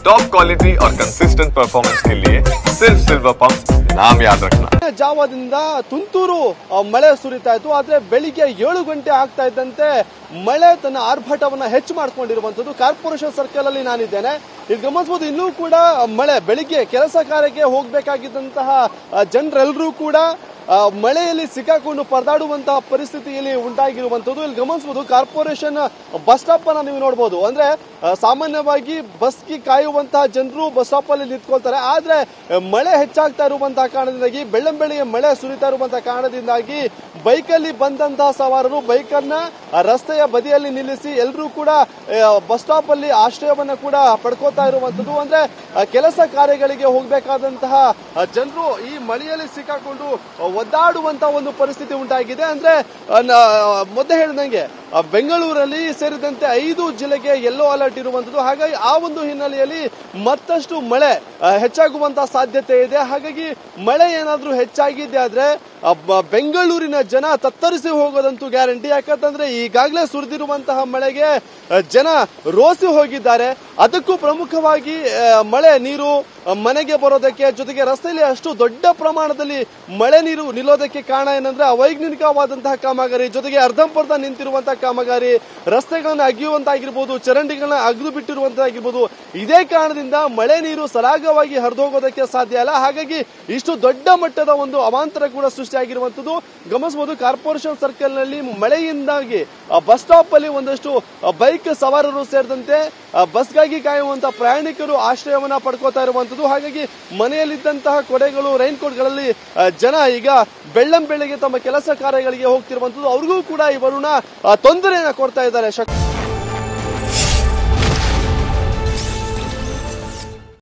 Top quality और consistent performance के लिए सिर्फ सिल्वर पंप नाम याद रखना। ಜಾವದಿಂದ ತುಂತುರು ಮಳೆ ಸುರಿತಾ ಇತ್ತು. ಆದ್ರೆ ಬೆಳಿಗ್ಗೆ 7 ಗಂಟೆ ಆಗ್ತಾ ಇದ್ದಂತೆ ಮಳೆ ತನ್ನ ಆರ್ಭಟವನ್ನ ಹೆಚ್ಚು ಮಾಡಿಕೊಂಡಿರುವಂತದ್ದು. ಕಾರ್ಪೊರೇಷನ್ ಸರ್ಕಲ್ ಅಲ್ಲಿ ನಾನಿದ್ದೇನೆ. ಇಲ್ಲಿ ಗಮನಿಸಬಹುದು, ಇನ್ನೂ ಕೂಡ ಮಳೆ ಬೆಳಿಗ್ಗೆ ಕೆಲಸ ಕಾರ್ಯಕ್ಕೆ ಹೋಗಬೇಕಾಗಿದ್ದಂತಹ ಜನರೆಲ್ಲರೂ ಕೂಡ ಮಳೆಯಲ್ಲಿ ಸಿಕ್ಕಾಕೊಂಡು ಪರದಾಡುವಂತಹ ಪರಿಸ್ಥಿತಿಯಲ್ಲಿ ಉಂಟಾಗಿರುವಂತದ್ದು. ಇಲ್ಲಿ ಗಮನಿಸಬಹುದು, ಕಾರ್ಪೊರೇಷನ್ ಬಸ್ ಸ್ಟಾಪ್ ಅನ್ನ ನೀವು ನೋಡಬಹುದು. ಅಂದ್ರೆ ಸಾಮಾನ್ಯವಾಗಿ ಬಸ್ಗೆ ಕಾಯುವಂತಹ ಜನರು ಬಸ್ ಸ್ಟಾಪ್ ಅಲ್ಲಿ ನಿಂತ್ಕೊಳ್ತಾರೆ. ಆದ್ರೆ ಮಳೆ ಹೆಚ್ಚಾಗ್ತಾ ಇರುವಂತಹ ಕಾರಣದಿಂದಾಗಿ, ಬೆಳ್ಳಂಬೆಳಿಗ್ಗೆ ಮಳೆ ಸುರಿತಾ ಇರುವಂತಹ ಕಾರಣದಿಂದಾಗಿ ಬೈಕಲ್ಲಿ ಬಂದಂತಹ ಸವಾರರು ಬೈಕನ್ನ ರಸ್ತೆಯ ಬದಿಯಲ್ಲಿ ನಿಲ್ಲಿಸಿ ಎಲ್ಲರೂ ಕೂಡ ಬಸ್ ಸ್ಟಾಪ್ ಅಲ್ಲಿ ಆಶ್ರಯವನ್ನ ಕೂಡ ಪಡ್ಕೋತಾ ಇರುವಂತದ್ದು. ಅಂದ್ರೆ ಕೆಲಸ ಕಾರ್ಯಗಳಿಗೆ ಹೋಗಬೇಕಾದಂತಹ ಜನರು ಈ ಮಳೆಯಲ್ಲಿ ಸಿಕ್ಕಾಕೊಂಡು ಒದ್ದಾಡುವಂತಹ ಒಂದು ಪರಿಸ್ಥಿತಿ ಉಂಟಾಗಿದೆ. ಅಂದ್ರೆ ಮೊದಲೇ ಹೇಳಿದಂಗೆ ಬೆಂಗಳೂರಲ್ಲಿ ಸೇರಿದಂತೆ 5 ಜಿಲ್ಲೆಗೆ ಯೆಲ್ಲೋ ಅಲರ್ಟ್ ಇರುವಂತದ್ದು. ಹಾಗಾಗಿ ಆ ಒಂದು ಹಿನ್ನೆಲೆಯಲ್ಲಿ ಮತ್ತಷ್ಟು ಮಳೆ ಹೆಚ್ಚಾಗುವಂತಹ ಸಾಧ್ಯತೆ ಇದೆ. ಹಾಗಾಗಿ ಮಳೆ ಏನಾದ್ರೂ ಹೆಚ್ಚಾಗಿದೆ ಆದ್ರೆ ಬೆಂಗಳೂರಿನ ಜನ ತತ್ತರಿಸಿ ಹೋಗೋದಂತೂ ಗ್ಯಾರಂಟಿ. ಯಾಕಂತಂದ್ರೆ ಈಗಾಗಲೇ ಸುರಿದಿರುವಂತಹ ಮಳೆಗೆ ಜನ ರೋಸಿ ಹೋಗಿದ್ದಾರೆ. ಅದಕ್ಕೂ ಪ್ರಮುಖವಾಗಿ ಮಳೆ ನೀರು ಮನೆಗೆ ಬರೋದಕ್ಕೆ, ಜೊತೆಗೆ ರಸ್ತೆಯಲ್ಲಿ ಅಷ್ಟು ದೊಡ್ಡ ಪ್ರಮಾಣದಲ್ಲಿ ಮಳೆ ನೀರು ನಿಲ್ಲೋದಕ್ಕೆ ಕಾರಣ ಏನಂದ್ರೆ ಅವೈಜ್ಞಾನಿಕವಾದಂತಹ ಕಾಮಗಾರಿ, ಜೊತೆಗೆ ಅರ್ಧಂಪರ್ಧ ನಿಂತಿರುವಂತಹ ಕಾಮಗಾರಿ, ರಸ್ತೆಗಳನ್ನ ಅಗೆಯುವಂತಾಗಿರ್ಬೋದು, ಚರಂಡಿಗಳನ್ನ ಅಗೆದು ಬಿಟ್ಟಿರುವಂತಾಗಿರ್ಬೋದು. ಇದೇ ಕಾರಣದಿಂದ ಮಳೆ ನೀರು ಸರಾಗವಾಗಿ ಹರಿದೋಗೋದಕ್ಕೆ ಸಾಧ್ಯ ಇಲ್ಲ. ಹಾಗಾಗಿ ಇಷ್ಟು ದೊಡ್ಡ ಮಟ್ಟದ ಒಂದು ಅವಾಂತರ ಕೂಡ ಸೃಷ್ಟಿಯಾಗಿರುವಂತದ್ದು ಗಮನಿಸಬಹುದು. ಕಾರ್ಪೊರೇಷನ್ ಸರ್ಕಲ್ ನಲ್ಲಿ ಮಳೆಯಿಂದಾಗಿ ಬಸ್ ಸ್ಟಾಪ್ ಅಲ್ಲಿ ಒಂದಷ್ಟು ಬೈಕ್ ಸವಾರರು ಸೇರಿದಂತೆ ಬಸ್ಗಾಗಿ ಕಾಯುವಂತಹ ಪ್ರಯಾಣಿಕರು ಆಶ್ರಯವನ್ನ ಪಡ್ಕೋತಾ ಇರುವಂತದ್ದು. ಹಾಗಾಗಿ ಮನೆಯಲ್ಲಿದ್ದಂತಹ ಕೊಡೆಗಳು, ರೈನ್ ಕೋಟ್ಗಳಲ್ಲಿ ಜನ ಈಗ ಬೆಳ್ಳಂಬೆಳಿಗ್ಗೆ ತಮ್ಮ ಕೆಲಸ ಕಾರ್ಯಗಳಿಗೆ ಹೋಗ್ತಿರುವಂತದ್ದು. ಅವ್ರಿಗೂ ಕೂಡ ಈ ವರುಣ ತೊಂದರೆಯನ್ನ ಕೊಡ್ತಾ ಇದ್ದಾರೆ.